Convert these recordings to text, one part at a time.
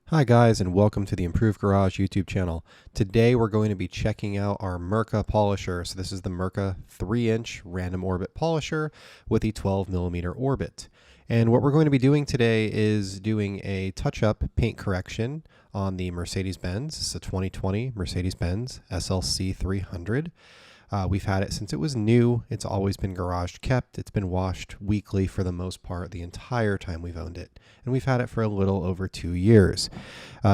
Hi guys, and welcome to the Improved Garage YouTube channel. Today we're going to be checking out our Mirka polisher. So this is the Mirka 3-inch random orbit polisher with a 12mm orbit. And what we're going to be doing today is doing a touch-up paint correction on the Mercedes-Benz. It's a 2020 Mercedes-Benz SLC300. We've had it since it was new. It's always been garage kept. It's been washed weekly for the most part the entire time we've owned it. And we've had it for a little over 2 years.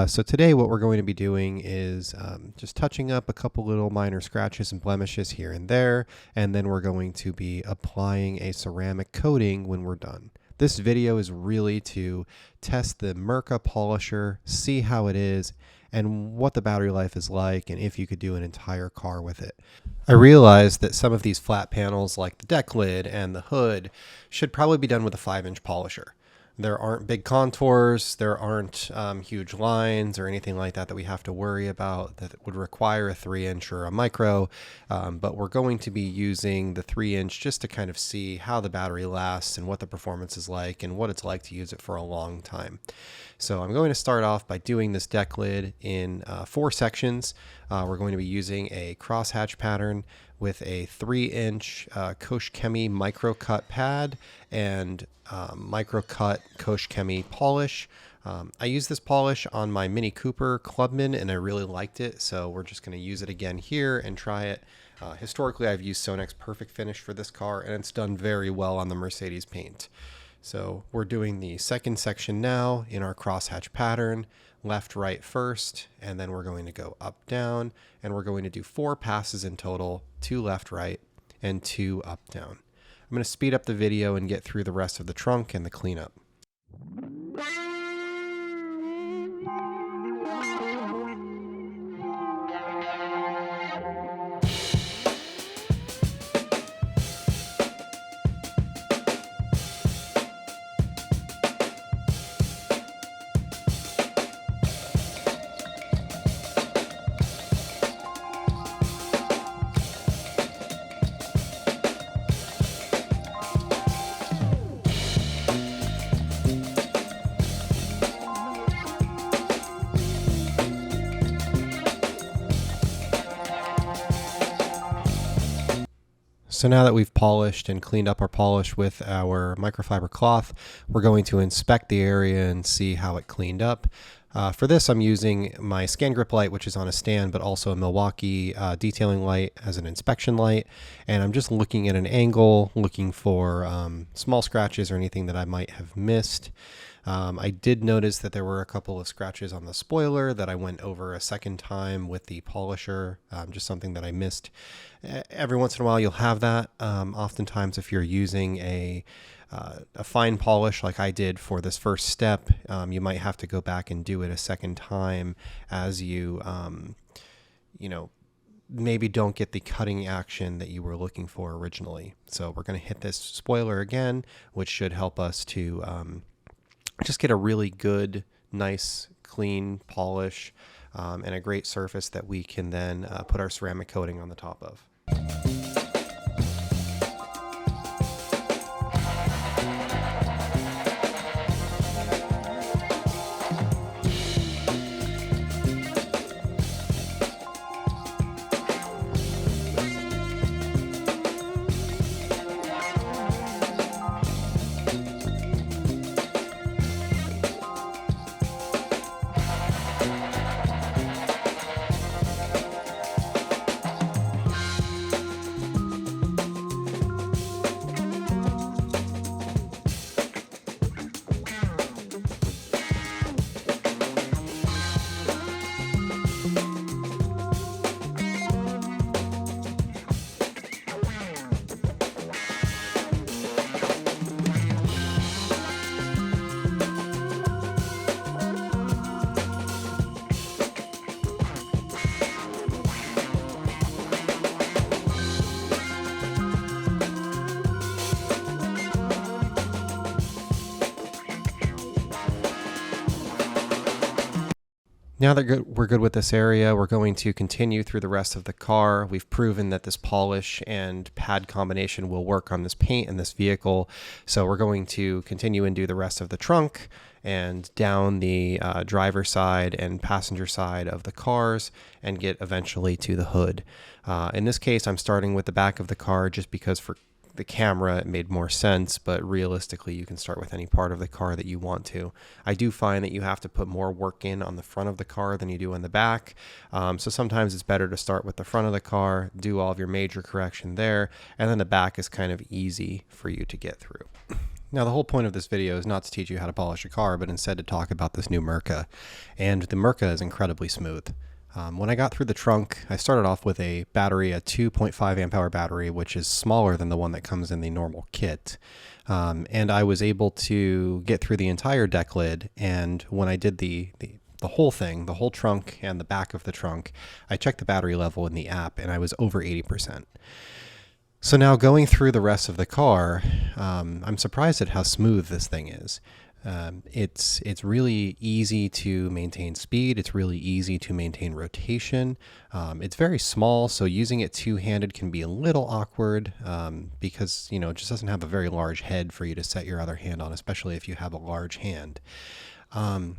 So today what we're going to be doing is just touching up a couple little minor scratches and blemishes here and there. And then we're going to be applying a ceramic coating when we're done. This video is really to test the Mirka polisher, see how it is, and what the battery life is like, and if you could do an entire car with it. I realized that some of these flat panels, like the deck lid and the hood, should probably be done with a 5-inch polisher. There aren't big contours, there aren't huge lines or anything like that that we have to worry about that would require a 3-inch or a micro, but we're going to be using the 3-inch just to kind of see how the battery lasts and what the performance is like and what it's like to use it for a long time. So I'm going to start off by doing this deck lid in 4 sections. We're going to be using a crosshatch pattern with a 3-inch Koch Chemie microcut pad and microcut Koch Chemie polish. I used this polish on my Mini Cooper Clubman and I really liked it, so we're just going to use it again here and try it. Historically, I've used Sonex's Perfect Finish for this car and it's done very well on the Mercedes paint. So we're doing the second section now in our crosshatch pattern, left, right first, and then we're going to go up, down, and we're going to do 4 passes in total, 2 left, right, and 2 up, down. I'm going to speed up the video and get through the rest of the trunk and the cleanup. So now that we've polished and cleaned up our polish with our microfiber cloth, we're going to inspect the area and see how it cleaned up. For this, I'm using my Scan Grip light, which is on a stand, but also a Milwaukee detailing light as an inspection light. And I'm just looking at an angle, looking for small scratches or anything that I might have missed. I did notice that there were a couple of scratches on the spoiler that I went over a second time with the polisher, just something that I missed. Every once in a while you'll have that. Oftentimes if you're using a fine polish like I did for this first step, you might have to go back and do it a second time as you, maybe don't get the cutting action that you were looking for originally. So we're going to hit this spoiler again, which should help us to just get a really good, nice, clean polish and a great surface that we can then put our ceramic coating on the top of. Now that we're good with this area, we're going to continue through the rest of the car. We've proven that this polish and pad combination will work on this paint and this vehicle. So we're going to continue and do the rest of the trunk and down the driver side and passenger side of the cars and get eventually to the hood. In this case, I'm starting with the back of the car just because for the camera it made more sense, but realistically you can start with any part of the car that you want to. I do find that you have to put more work in on the front of the car than you do in the back, so sometimes it's better to start with the front of the car, do all of your major correction there, and then the back is kind of easy for you to get through. Now, the whole point of this video is not to teach you how to polish a car, but instead to talk about this new Mirka. And the Mirka is incredibly smooth. When I got through the trunk, I started off with a battery, a 2.5 amp hour battery, which is smaller than the one that comes in the normal kit. And I was able to get through the entire deck lid. And when I did the whole thing, the whole trunk and the back of the trunk, I checked the battery level in the app and I was over 80%. So now going through the rest of the car, I'm surprised at how smooth this thing is. It's really easy to maintain speed. It's really easy to maintain rotation. It's very small, so using it two-handed can be a little awkward because, you know, it just doesn't have a very large head for you to set your other hand on, especially if you have a large hand. One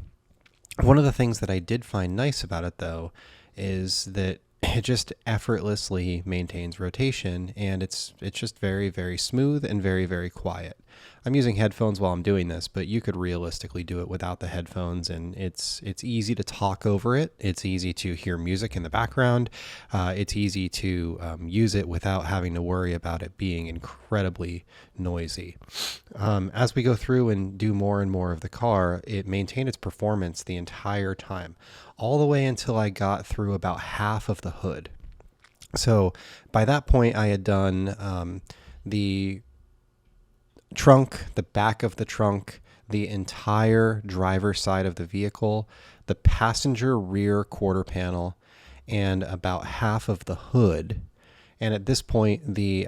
of the things that I did find nice about it, though, is that it just effortlessly maintains rotation, and it's just very, very smooth and very, very quiet. I'm using headphones while I'm doing this, but you could realistically do it without the headphones, and it's easy to talk over it. It's easy to hear music in the background. It's easy to use it without having to worry about it being incredibly noisy. As we go through and do more and more of the car, it maintained its performance the entire time, all the way until I got through about half of the hood. So by that point, I had done the trunk, the back of the trunk, the entire driver's side of the vehicle, the passenger rear quarter panel, and about half of the hood. And at this point, the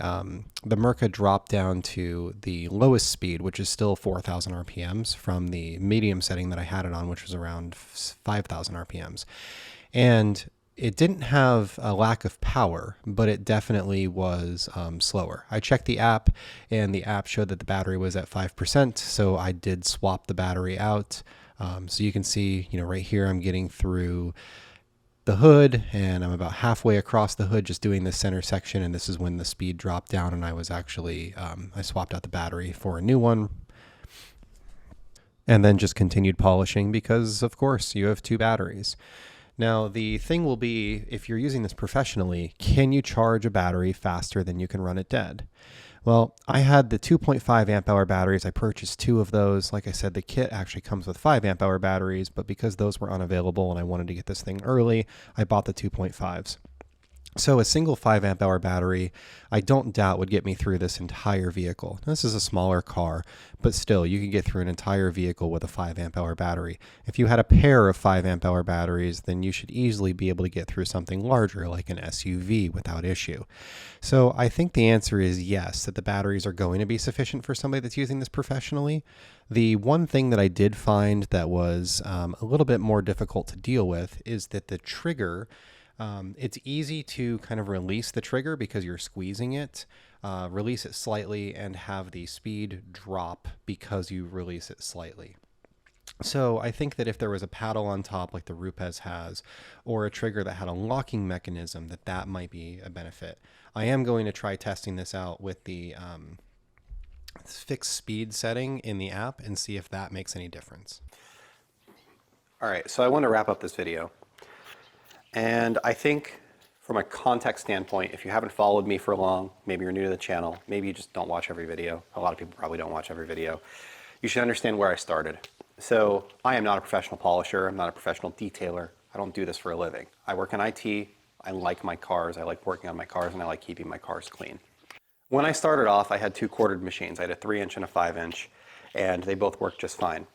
Mirka dropped down to the lowest speed, which is still 4,000 RPMs from the medium setting that I had it on, which was around 5,000 RPMs. And it didn't have a lack of power, but it definitely was slower. I checked the app, and the app showed that the battery was at 5%, so I did swap the battery out. So you can see, you know, right here I'm getting through the hood, and I'm about halfway across the hood just doing this center section, and this is when the speed dropped down, and I was actually, I swapped out the battery for a new one, and then just continued polishing because, of course, you have two batteries. Now, the thing will be, if you're using this professionally, can you charge a battery faster than you can run it dead? Well, I had the 2.5 amp hour batteries. I purchased two of those. Like I said, the kit actually comes with 5 amp hour batteries, but because those were unavailable and I wanted to get this thing early, I bought the 2.5s. So a single 5 amp hour battery, I don't doubt would get me through this entire vehicle. This is a smaller car, but still you can get through an entire vehicle with a 5 amp hour battery. If you had a pair of 5 amp hour batteries, then you should easily be able to get through something larger like an SUV without issue. So I think the answer is yes, that the batteries are going to be sufficient for somebody that's using this professionally. The one thing that I did find that was a little bit more difficult to deal with is that the trigger, it's easy to kind of release the trigger because you're squeezing it, release it slightly, and have the speed drop because you release it slightly. So I think that if there was a paddle on top like the Rupes has, or a trigger that had a locking mechanism, that might be a benefit. I am going to try testing this out with the fixed speed setting in the app and see if that makes any difference. All right, so I want to wrap up this video. And I think from a context standpoint, if you haven't followed me for long, maybe you're new to the channel, maybe you just don't watch every video. A lot of people probably don't watch every video. You should understand where I started. So I am not a professional polisher. I'm not a professional detailer. I don't do this for a living. I work in IT. I like my cars. I like working on my cars, and I like keeping my cars clean. When I started off, I had two corded machines. I had a 3-inch and a 5-inch, and they both worked just fine.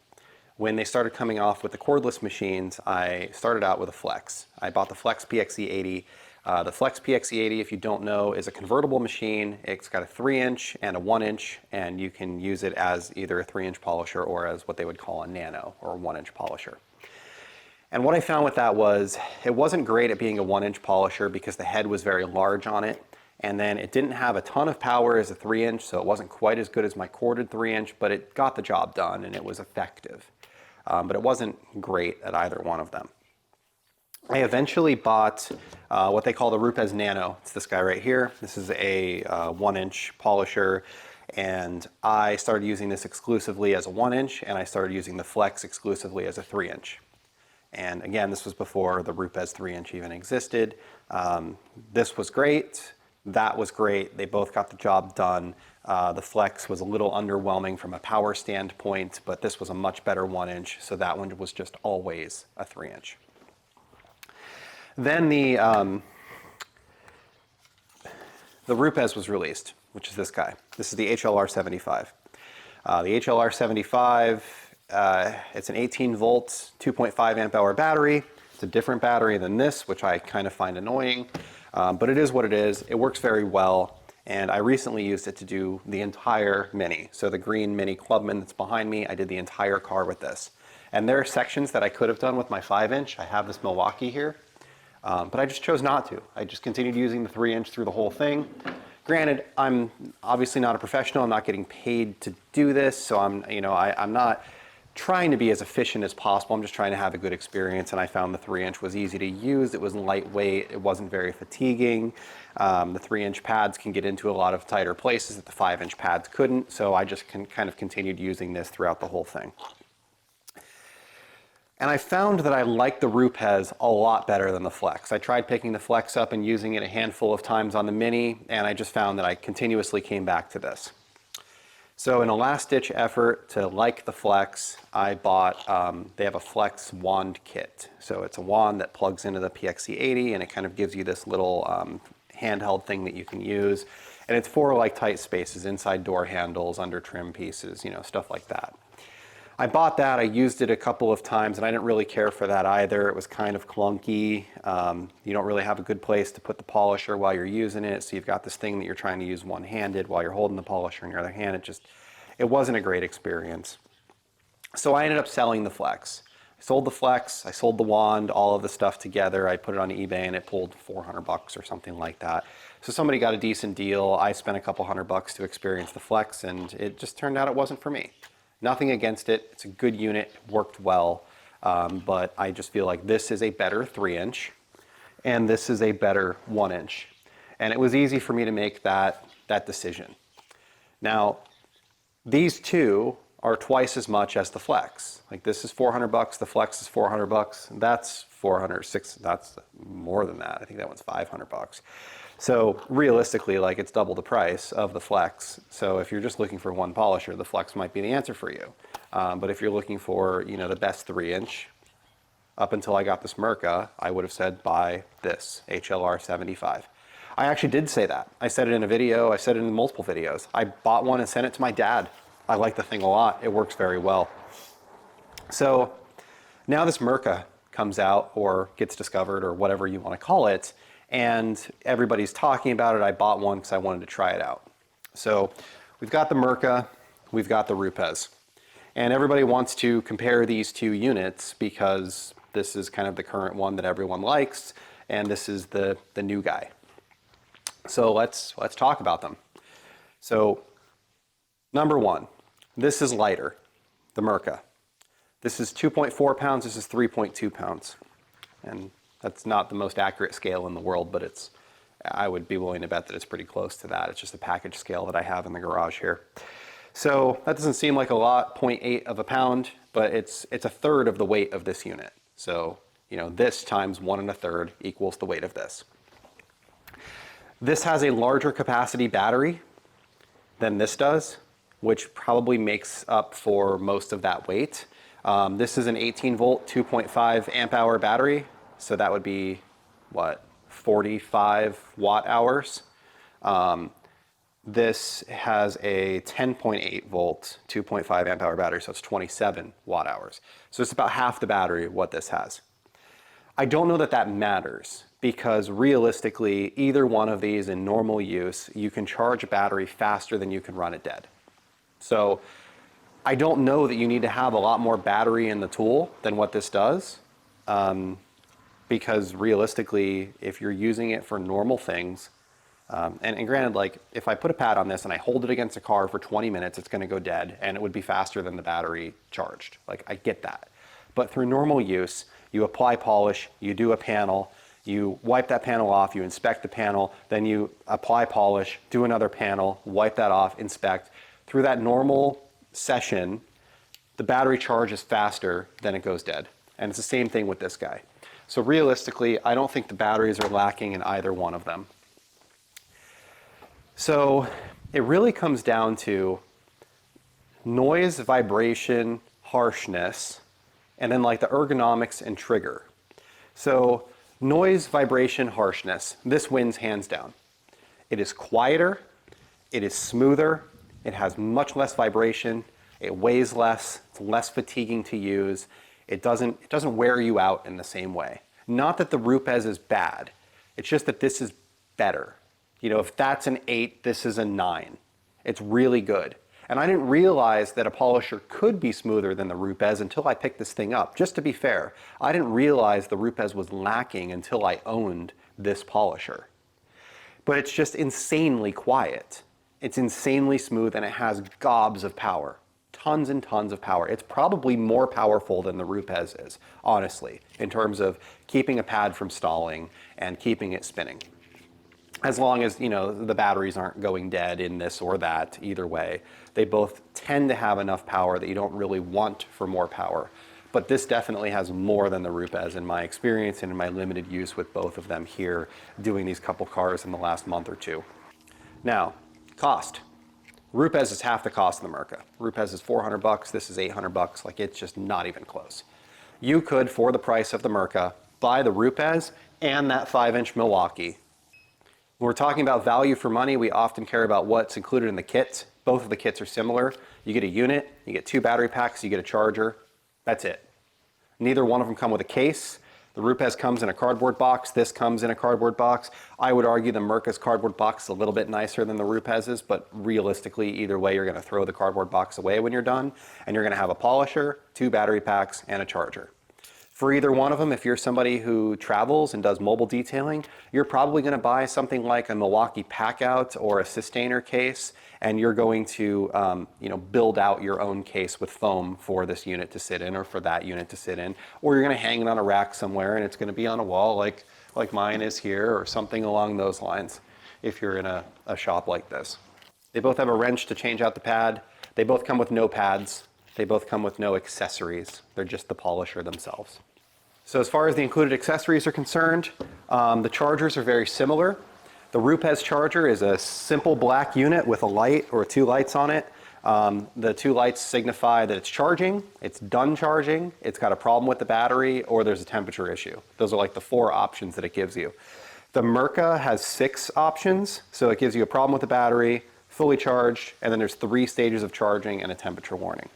When they started coming off with the cordless machines, I started out with a Flex. I bought the Flex PXE80. The Flex PXE80, if you don't know, is a convertible machine. It's got a 3-inch and a 1-inch, and you can use it as either a 3-inch polisher or as what they would call a nano or a 1-inch polisher. And what I found with that was it wasn't great at being a 1-inch polisher because the head was very large on it. And then it didn't have a ton of power as a 3-inch, so it wasn't quite as good as my corded 3-inch, but it got the job done and it was effective. but it wasn't great at either one of them. I eventually bought what they call the Rupes Nano. It's this guy right here. This is a 1-inch polisher, and I started using this exclusively as a 1-inch, and I started using the Flex exclusively as a 3-inch. And again, this was before the Rupes 3-inch even existed. This was great. That was great. They both got the job done. The Flex was a little underwhelming from a power standpoint, but this was a much better 1-inch, so that one was just always a 3-inch. Then the Rupes was released, which is this guy. This is the HLR75. The HLR75, it's an 18 volt, 2.5 amp hour battery. It's a different battery than this, which I kind of find annoying, but it is what it is. It works very well, and I recently used it to do the entire Mini. So the green Mini Clubman that's behind me, I did the entire car with this. And there are sections that I could have done with my 5-inch. I have this Milwaukee here. But I just chose not to. I just continued using the 3-inch through the whole thing. Granted, I'm obviously not a professional. I'm not getting paid to do this, so I'm not trying to be as efficient as possible. I'm just trying to have a good experience, and I found the 3-inch was easy to use. It was lightweight. It wasn't very fatiguing. The 3-inch pads can get into a lot of tighter places that the 5-inch pads couldn't, so I just kind of continued using this throughout the whole thing. And I found that I liked the Rupes a lot better than the Flex. I tried picking the Flex up and using it a handful of times on the Mini, and I just found that I continuously came back to this. So in a last-ditch effort to like the Flex, I bought, they have a Flex wand kit. So it's a wand that plugs into the PXC80, and it kind of gives you this little handheld thing that you can use. And it's for like tight spaces, inside door handles, under trim pieces, stuff like that. I bought that, I used it a couple of times, and I didn't really care for that either. It was kind of clunky. You don't really have a good place to put the polisher while you're using it, so you've got this thing that you're trying to use one-handed while you're holding the polisher in your other hand. It wasn't a great experience. So I ended up selling the Flex. I sold the Flex, I sold the wand, all of the stuff together. I put it on eBay and it pulled $400 or something like that. So somebody got a decent deal. I spent a couple $100 to experience the Flex, and it just turned out it wasn't for me. Nothing against it. It's a good unit, worked well, but I just feel like this is a better 3-inch and this is a better 1-inch. And it was easy for me to make that decision. Now, these two are twice as much as the Flex. Like this is $400, the Flex is $400, that's that's more than that. I think that one's $500. So realistically, like it's double the price of the Flex. So if you're just looking for one polisher, the Flex might be the answer for you. But if you're looking for, the best 3-inch, up until I got this Mirka, I would have said buy this HLR75. I actually did say that. I said it in a video. I said it in multiple videos. I bought one and sent it to my dad. I like the thing a lot. It works very well. So now this Mirka comes out or gets discovered or whatever you want to call it, and everybody's talking about it. I bought one because I wanted to try it out. So we've got the Mirka, we've got the Rupes, and everybody wants to compare these two units because this is kind of the current one that everyone likes, and this is the new guy. So let's talk about them. So number one, this is lighter, the Mirka. This is 2.4 pounds, this is 3.2 pounds. And that's not the most accurate scale in the world, but I would be willing to bet that it's pretty close to that. It's just a package scale that I have in the garage here. So that doesn't seem like a lot, 0.8 of a pound, but it's a third of the weight of this unit. So, this times 1 1/3 equals the weight of this. This has a larger capacity battery than this does, which probably makes up for most of that weight. This is an 18 volt, 2.5 amp hour battery. So that would be, 45 watt hours. This has a 10.8 volt, 2.5 amp hour battery, so it's 27 watt hours. So it's about half the battery of what this has. I don't know that matters because realistically, either one of these in normal use, you can charge a battery faster than you can run it dead. So I don't know that you need to have a lot more battery in the tool than what this does. Because realistically, if you're using it for normal things, and granted, like if I put a pad on this and I hold it against a car for 20 minutes, it's going to go dead and it would be faster than the battery charged. Like I get that. But through normal use, you apply polish, you do a panel, you wipe that panel off, you inspect the panel, then you apply polish, do another panel, wipe that off, inspect. Through that normal session, the battery charge is faster than it goes dead. And it's the same thing with this guy. So realistically, I don't think the batteries are lacking in either one of them. So it really comes down to noise, vibration, harshness, and then like the ergonomics and trigger. So noise, vibration, harshness, this wins hands down. It is quieter, it is smoother, it has much less vibration, it weighs less, it's less fatiguing to use, it doesn't wear you out in the same way. Not that the Rupes is bad, it's just that this is better. You know, if that's an 8, this is a 9. It's really good. And I didn't realize that a polisher could be smoother than the Rupes until I picked this thing up. Just to be fair, I didn't realize the Rupes was lacking until I owned this polisher. But it's just insanely quiet. It's insanely smooth and it has gobs of power. Tons and tons of power. It's probably more powerful than the Rupes is, honestly, in terms of keeping a pad from stalling and keeping it spinning. As long as, you know, the batteries aren't going dead in this or that, either way. They both tend to have enough power that you don't really want for more power. But this definitely has more than the Rupes in my experience and in my limited use with both of them here, doing these couple cars in the last month or two. Now, cost. Rupes is half the cost of the Mirka. Rupes is $400, this is $800, like it's just not even close. You could, for the price of the Mirka, buy the Rupes and that 5-inch Milwaukee. When we're talking about value for money, we often care about what's included in the kit. Both of the kits are similar. You get a unit, you get 2 battery packs, you get a charger. That's it. Neither one of them come with a case. The Rupes comes in a cardboard box. This comes in a cardboard box. I would argue the Mirka's cardboard box is a little bit nicer than the Rupes's, but realistically, either way, you're going to throw the cardboard box away when you're done, and you're going to have a polisher, 2 battery packs, and a charger. For either one of them, if you're somebody who travels and does mobile detailing, you're probably going to buy something like a Milwaukee Packout or a Sustainer case, and you're going to build out your own case with foam for this unit to sit in or for that unit to sit in, or you're going to hang it on a rack somewhere and it's going to be on a wall like mine is here or something along those lines if you're in a shop like this. They both have a wrench to change out the pad. They both come with no pads. They both come with no accessories. They're just the polisher themselves. So as far as the included accessories are concerned, the chargers are very similar. The Rupes charger is a simple black unit with a light or 2 lights on it. The 2 lights signify that it's charging, it's done charging, it's got a problem with the battery, or there's a temperature issue. Those are like the 4 options that it gives you. The Mirka has 6 options, so it gives you a problem with the battery, fully charged, and then there's 3 stages of charging and a temperature warning.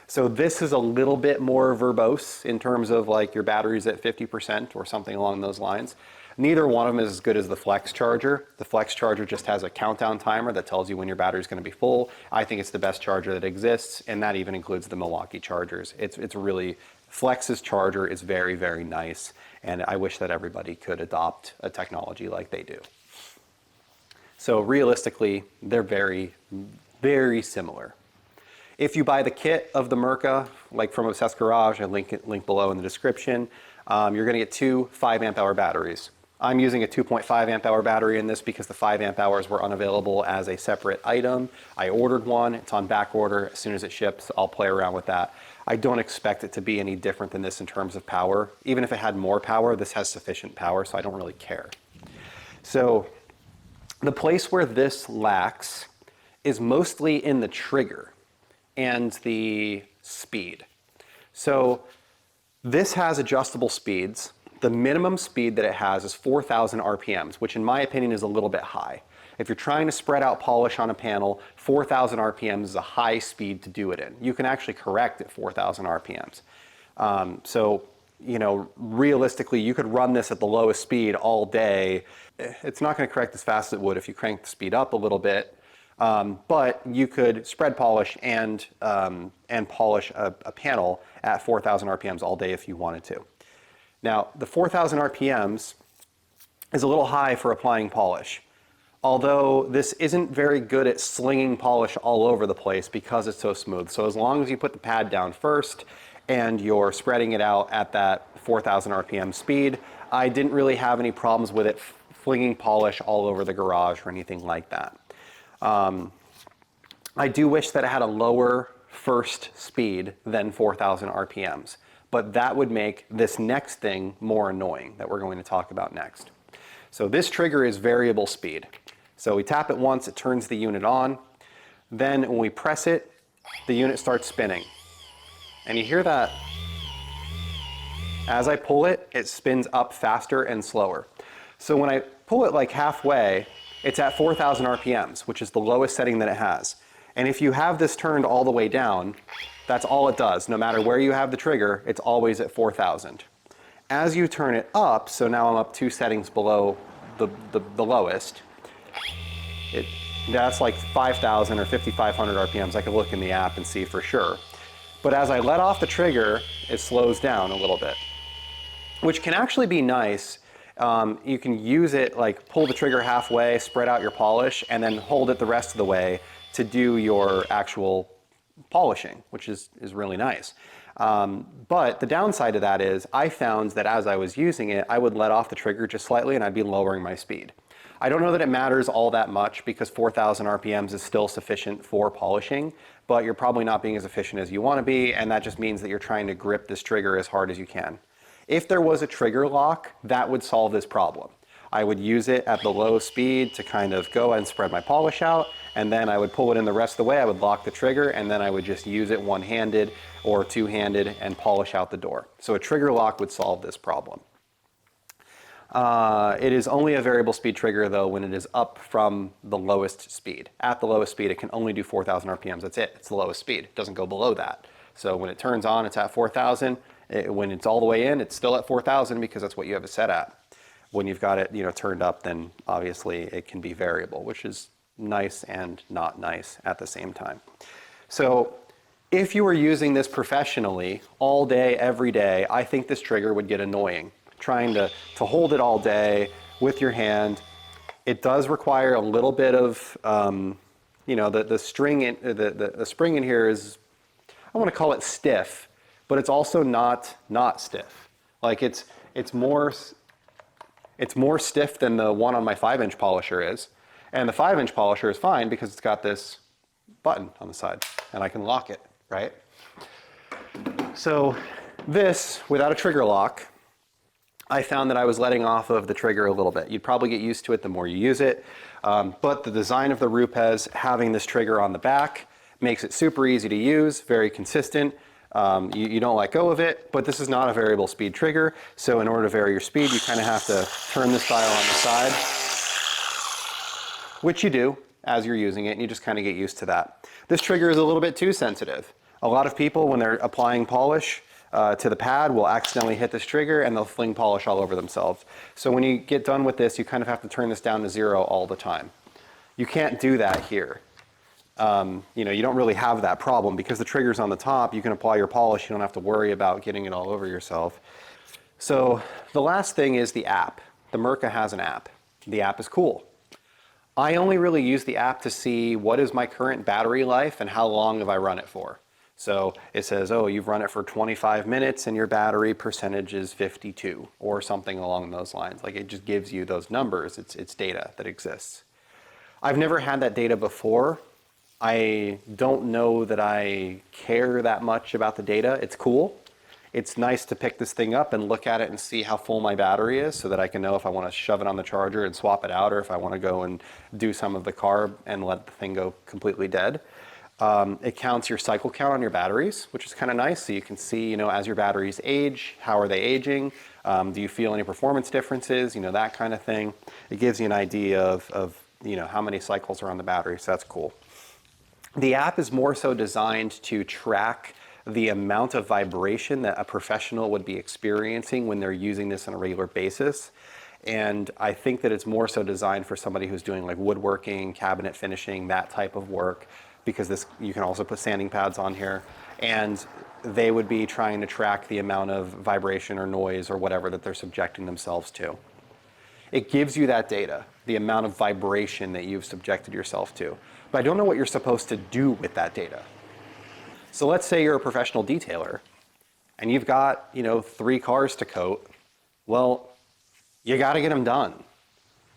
So this is a little bit more verbose in terms of like your battery's at 50% or something along those lines. Neither one of them is as good as the Flex charger. The Flex charger just has a countdown timer that tells you when your battery's going to be full. I think it's the best charger that exists, and that even includes the Milwaukee chargers. It's really, Flex's charger is very, very nice, and I wish that everybody could adopt a technology like they do. So realistically, they're very, very similar. If you buy the kit of the Mirka, like from Obsessed Garage, I link below in the description, you're going to get 2 5-amp-hour batteries. I'm using a 2.5 amp hour battery in this because the 5 amp hours were unavailable as a separate item. I ordered one, it's on back order. As soon as it ships, I'll play around with that. I don't expect it to be any different than this in terms of power. Even if it had more power, this has sufficient power, so I don't really care. So the place where this lacks is mostly in the trigger and the speed. So this has adjustable speeds. The minimum speed that it has is 4,000 RPMs, which in my opinion is a little bit high. If you're trying to spread out polish on a panel, 4,000 RPMs is a high speed to do it in. You can actually correct at 4,000 RPMs. So, you know, realistically, you could run this at the lowest speed all day. It's not going to correct as fast as it would if you crank the speed up a little bit. But you could spread polish and polish a panel at 4,000 RPMs all day if you wanted to. Now, the 4,000 RPMs is a little high for applying polish, although this isn't very good at slinging polish all over the place because it's so smooth. So as long as you put the pad down first and you're spreading it out at that 4,000 RPM speed, I didn't really have any problems with it flinging polish all over the garage or anything like that. I do wish that it had a lower first speed than 4,000 RPMs, but that would make this next thing more annoying that we're going to talk about next. So this trigger is variable speed. So we tap it once, it turns the unit on. Then when we press it, the unit starts spinning. And you hear that? As I pull it, it spins up faster and slower. So when I pull it like halfway, it's at 4,000 RPMs, which is the lowest setting that it has. And if you have this turned all the way down, that's all it does. No matter where you have the trigger, it's always at 4,000. As you turn it up, so now I'm up 2 settings below the lowest, that's like 5,000 or 5,500 RPMs. I can look in the app and see for sure. But as I let off the trigger, it slows down a little bit, which can actually be nice. You can use it, like pull the trigger halfway, spread out your polish, and then hold it the rest of the way to do your actual polishing, which is really nice. But the downside of that is I found that as I was using it, I would let off the trigger just slightly and I'd be lowering my speed. I don't know that it matters all that much because 4,000 RPMs is still sufficient for polishing, but you're probably not being as efficient as you want to be, and that just means that you're trying to grip this trigger as hard as you can. If there was a trigger lock, that would solve this problem. I would use it at the low speed to kind of go and spread my polish out, and then I would pull it in the rest of the way, I would lock the trigger, and then I would just use it one-handed or two-handed and polish out the door. So a trigger lock would solve this problem. It is only a variable speed trigger though when it is up from the lowest speed. At the lowest speed, it can only do 4,000 RPMs. That's it. It's the lowest speed. It doesn't go below that. So when it turns on, it's at 4,000. When it's all the way in, it's still at 4,000 because that's what you have it set at. When you've got it, turned up, then obviously it can be variable, which is nice and not nice at the same time. So if you were using this professionally all day, every day, I think this trigger would get annoying. Trying to hold it all day with your hand. It does require a little bit of, the spring in here is, I want to call it stiff, but it's also not stiff. Like it's more stiff than the one on my 5-inch polisher is. And the 5-inch polisher is fine because it's got this button on the side and I can lock it, right? So this, without a trigger lock, I found that I was letting off of the trigger a little bit. You'd probably get used to it the more you use it, but the design of the Rupes having this trigger on the back makes it super easy to use, very consistent. You don't let go of it, but this is not a variable speed trigger, so in order to vary your speed, you kind of have to turn this dial on the side, which you do as you're using it, and you just kind of get used to that. This trigger is a little bit too sensitive. A lot of people, when they're applying polish, to the pad will accidentally hit this trigger and they'll fling polish all over themselves. So when you get done with this, you kind of have to turn this down to 0 all the time. You can't do that here. You don't really have that problem because the trigger's on the top. You can apply your polish. You don't have to worry about getting it all over yourself. So the last thing is the app. The Mirka has an app. The app is cool. I only really use the app to see what is my current battery life and how long have I run it for. So it says, oh, you've run it for 25 minutes and your battery percentage is 52 or something along those lines. Like it just gives you those numbers. It's data that exists. I've never had that data before. I don't know that I care that much about the data. It's cool. It's nice to pick this thing up and look at it and see how full my battery is so that I can know if I want to shove it on the charger and swap it out or if I want to go and do some of the carb and let the thing go completely dead. It counts your cycle count on your batteries, which is kind of nice. So you can see, as your batteries age, how are they aging? Do you feel any performance differences? That kind of thing. It gives you an idea of how many cycles are on the battery. So that's cool. The app is more so designed to track the amount of vibration that a professional would be experiencing when they're using this on a regular basis. And I think that it's more so designed for somebody who's doing like woodworking, cabinet finishing, that type of work, because you can also put sanding pads on here, and they would be trying to track the amount of vibration or noise or whatever that they're subjecting themselves to. It gives you that data, the amount of vibration that you've subjected yourself to. But I don't know what you're supposed to do with that data. So let's say you're a professional detailer and you've got, you know, 3 cars to coat, well, you got to get them done.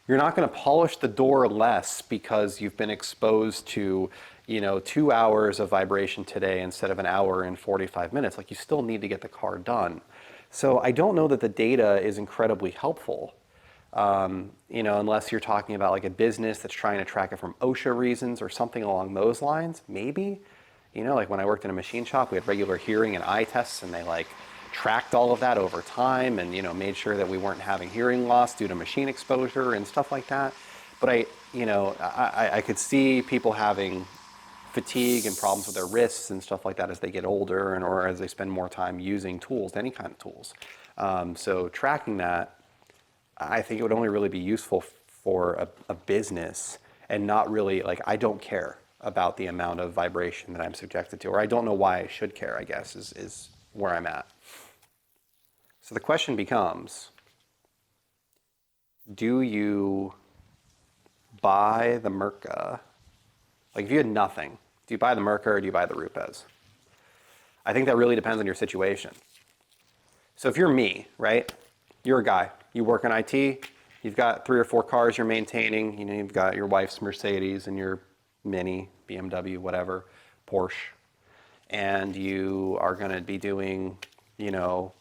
You're not going to polish the door less because you've been exposed to, you know, 2 hours of vibration today instead of an hour and 45 minutes. Like, you still need to get the car done. So I don't know that the data is incredibly helpful. You know, unless you're talking about like a business that's trying to track it from OSHA reasons or something along those lines, maybe. You know, like when I worked in a machine shop, we had regular hearing and eye tests, and they like tracked all of that over time and, you know, made sure that we weren't having hearing loss due to machine exposure and stuff like that. But I could see people having fatigue and problems with their wrists and stuff like that as they get older and or as they spend more time using tools, any kind of tools. So tracking that, I think it would only really be useful for a business, and not really, like, I don't care about the amount of vibration that I'm subjected to, or I don't know why I should care, I guess, is where I'm at. So the question becomes, do you buy the Mirka? Like, if you had nothing, do you buy the Mirka or do you buy the Rupes? I think that really depends on your situation. So if you're me, right? You're a guy, you work in IT, you've got 3 or 4 cars you're maintaining, you know, you've got your wife's Mercedes and your Mini, BMW, whatever, Porsche, and you are going to be doing, you know,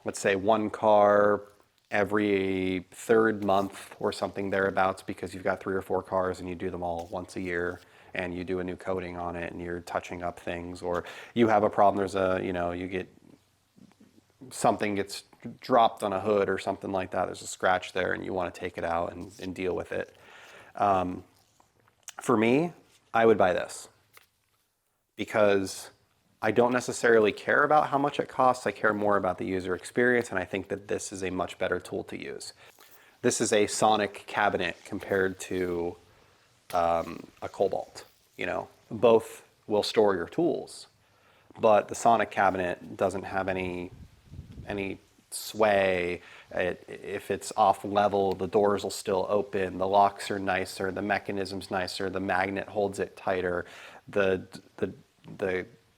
let's say 1 car every 3rd month or something thereabouts, because you've got 3 or 4 cars and you do them all once a year and you do a new coating on it and you're touching up things, or you have a problem, there's a, you know, you get something gets dropped on a hood or something like that, there's a scratch there and you want to take it out and deal with it. For me, I would buy this because I don't necessarily care about how much it costs. I care more about the user experience, and I think that this is a much better tool to use. This is a sonic cabinet compared to a Cobalt. You know, both will store your tools, but the sonic cabinet doesn't have any sway. If it's off level, the doors will still open, the locks are nicer, the mechanism's nicer, the magnet holds it tighter, the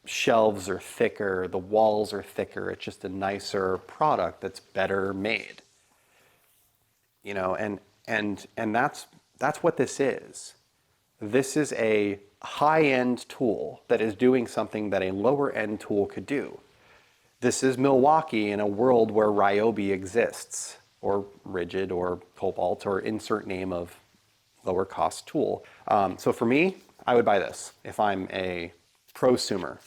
shelves are thicker, the walls are thicker. It's just a nicer product that's better made. You know, and that's what this is. This is a high-end tool that is doing something that a lower-end tool could do. This is Milwaukee in a world where Ryobi exists, or Rigid, or Cobalt, or insert name of lower cost tool. So for me, I would buy this if I'm a prosumer.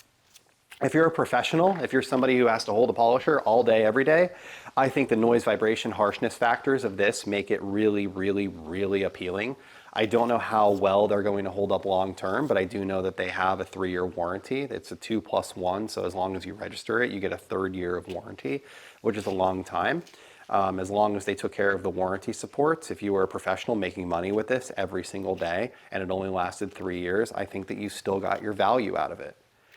If you're a professional, if you're somebody who has to hold a polisher all day, every day, I think the noise, vibration, harshness factors of this make it really, really, really appealing. I don't know how well they're going to hold up long term, but I do know that they have a 3-year warranty. It's a 2+1, so as long as you register it, you get a 3rd year of warranty, which is a long time. As long as they took care of the warranty supports, if you were a professional making money with this every single day and it only lasted 3 years, I think that you still got your value out of it.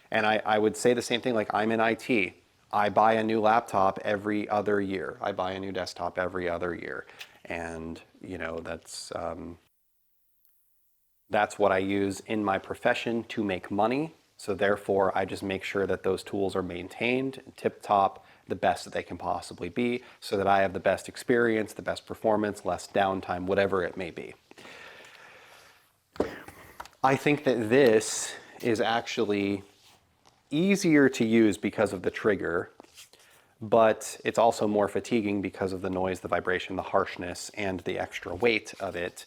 And I would say the same thing, like, I'm in IT. I buy a new laptop every other year. I buy a new desktop every other year. And, you know, that's what I use in my profession to make money. So therefore, I just make sure that those tools are maintained, tip-top, the best that they can possibly be, so that I have the best experience, the best performance, less downtime, whatever it may be. I think that this is actually easier to use because of the trigger, but it's also more fatiguing because of the noise, the vibration, the harshness, and the extra weight of it.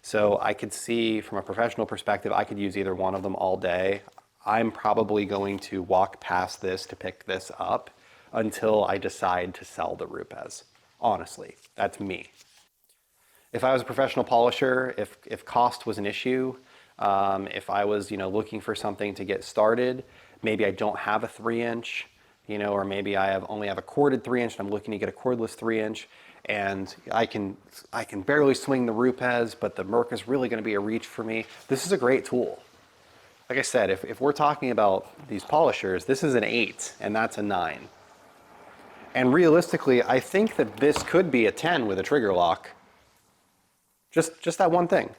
So I could see from a professional perspective, I could use either one of them all day. I'm probably going to walk past this to pick this up until I decide to sell the Rupes. Honestly, that's me. If I was a professional polisher, if cost was an issue, if I was, you know, looking for something to get started, maybe I don't have a 3-inch, you know, or maybe I only have a corded 3-inch and I'm looking to get a cordless 3-inch, and I can barely swing the Rupes, but the Mirka is really going to be a reach for me. This is a great tool. Like I said, if we're talking about these polishers, this is an 8 and that's a 9. And realistically, I think that this could be a 10 with a trigger lock. Just that one thing.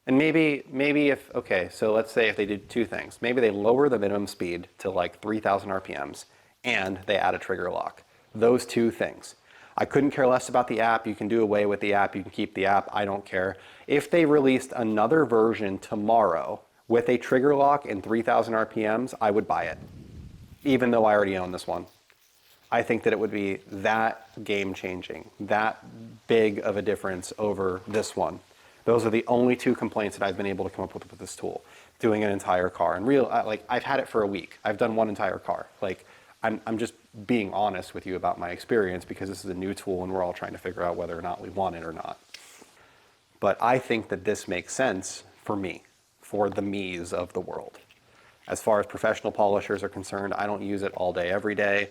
And maybe if, okay, so let's say if they did two things. Maybe they lower the minimum speed to like 3,000 RPMs and they add a trigger lock. Those two things. I couldn't care less about the app. You can do away with the app. You can keep the app. I don't care. If they released another version tomorrow with a trigger lock and 3,000 RPMs, I would buy it, even though I already own this one. I think that it would be that game changing, that big of a difference over this one. Those are the only two complaints that I've been able to come up with this tool, doing an entire car. And like I've had it for a week. I've done one entire car. Like I'm just being honest with you about my experience because this is a new tool and we're all trying to figure out whether or not we want it or not. But I think that this makes sense for me, for the me's of the world. As far as professional polishers are concerned, I don't use it all day, every day.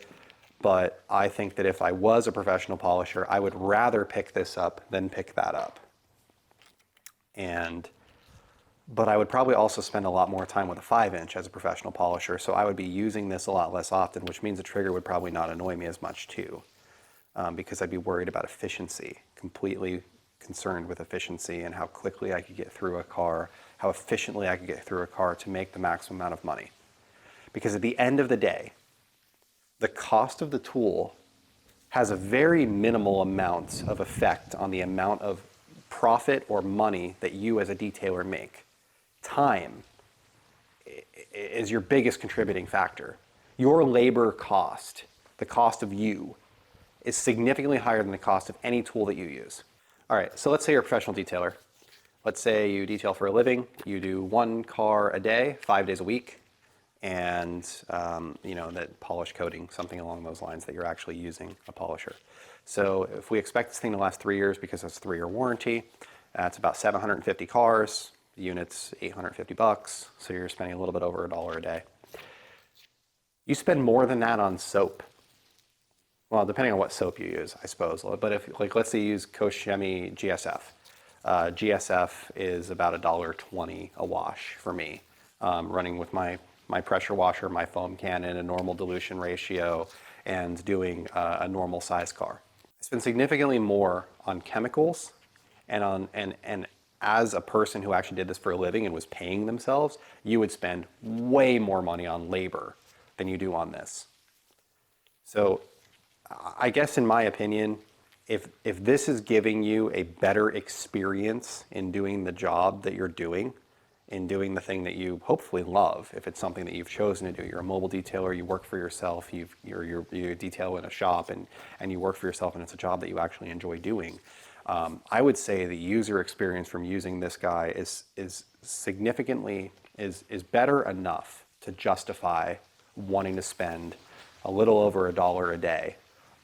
But I think that if I was a professional polisher, I would rather pick this up than pick that up. But I would probably also spend a lot more time with a 5-inch as a professional polisher, so I would be using this a lot less often, which means the trigger would probably not annoy me as much too, because I'd be worried about efficiency, completely concerned with efficiency and how quickly I could get through a car, how efficiently I could get through a car to make the maximum amount of money. Because at the end of the day, the cost of the tool has a very minimal amount of effect on the amount of profit or money that you as a detailer make. Time is your biggest contributing factor. Your labor cost, the cost of you, is significantly higher than the cost of any tool that you use. All right, so let's say you're a professional detailer. Let's say you detail for a living. You do one car a day, 5 days a week, and that polish coating, something along those lines that you're actually using a polisher. So if we expect this thing to last 3 years because it's a 3-year warranty, that's about 750 cars. The unit's $850, so you're spending a little bit over $1 a day. You spend more than that on soap. Well, depending on what soap you use, I suppose. But if, like, let's say you use Koch Chemie GSF. GSF is about $1.20 a wash for me, running with my pressure washer, my foam cannon, a normal dilution ratio, and doing a normal size car. I spend significantly more on chemicals and as a person who actually did this for a living and was paying themselves, you would spend way more money on labor than you do on this. So I guess in my opinion, if this is giving you a better experience in doing the job that you're doing, in doing the thing that you hopefully love, if it's something that you've chosen to do, you're a mobile detailer, you work for yourself, you detail in a shop and you work for yourself and it's a job that you actually enjoy doing, I would say the user experience from using this guy is significantly better enough to justify wanting to spend a little over $1 a day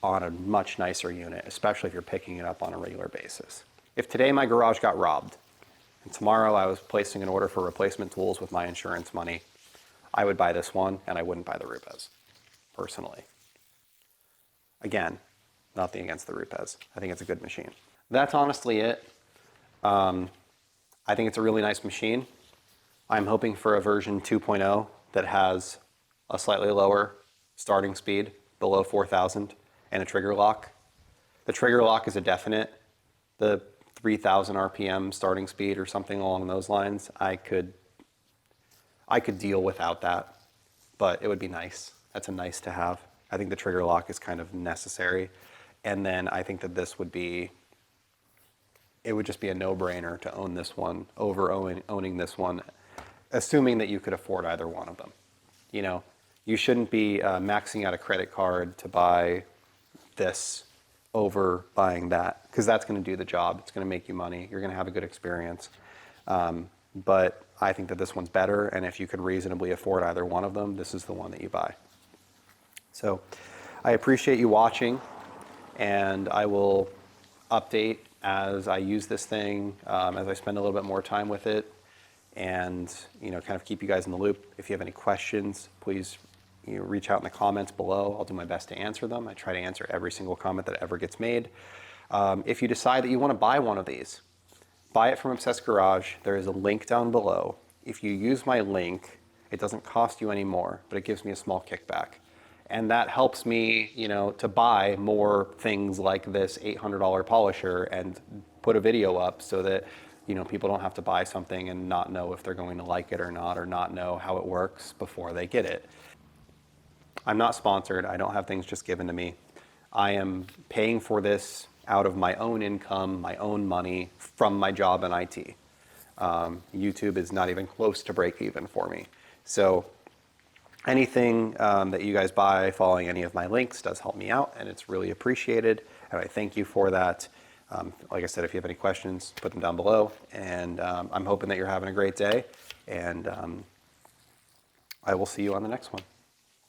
on a much nicer unit, especially if you're picking it up on a regular basis. If today my garage got robbed and tomorrow I was placing an order for replacement tools with my insurance money, I would buy this one and I wouldn't buy the Rupes, personally. Again, nothing against the Rupes. I think it's a good machine. That's honestly it. I think it's a really nice machine. I'm hoping for a version 2.0 that has a slightly lower starting speed, below 4,000, and a trigger lock. The trigger lock is a definite. The 3,000 RPM starting speed or something along those lines, I could deal without that, but it would be nice. That's a nice to have. I think the trigger lock is kind of necessary. And then I think that this would be, it would just be a no-brainer to own this one over owning this one, assuming that you could afford either one of them. You know, you shouldn't be maxing out a credit card to buy this over buying that, because that's going to do the job. It's going to make you money. You're going to have a good experience. But I think that this one's better, and if you could reasonably afford either one of them, this is the one that you buy. So I appreciate you watching, and I will update as I use this thing, as I spend a little bit more time with it, and kind of keep you guys in the loop. If you have any questions, please reach out in the comments below. I'll do my best to answer them. I try to answer every single comment that ever gets made. If you decide that you want to buy one of these, buy it from Obsessed Garage. There is a link down below. If you use my link, it doesn't cost you any more, but it gives me a small kickback. And that helps me, to buy more things like this $800 polisher and put a video up so that people don't have to buy something and not know if they're going to like it or not know how it works before they get it. I'm not sponsored. I don't have things just given to me. I am paying for this out of my own income, my own money from my job in IT. YouTube is not even close to break even for me. So anything that you guys buy following any of my links does help me out, and it's really appreciated, and I thank you for that. Like I said, if you have any questions, put them down below, and I'm hoping that you're having a great day, and I will see you on the next one.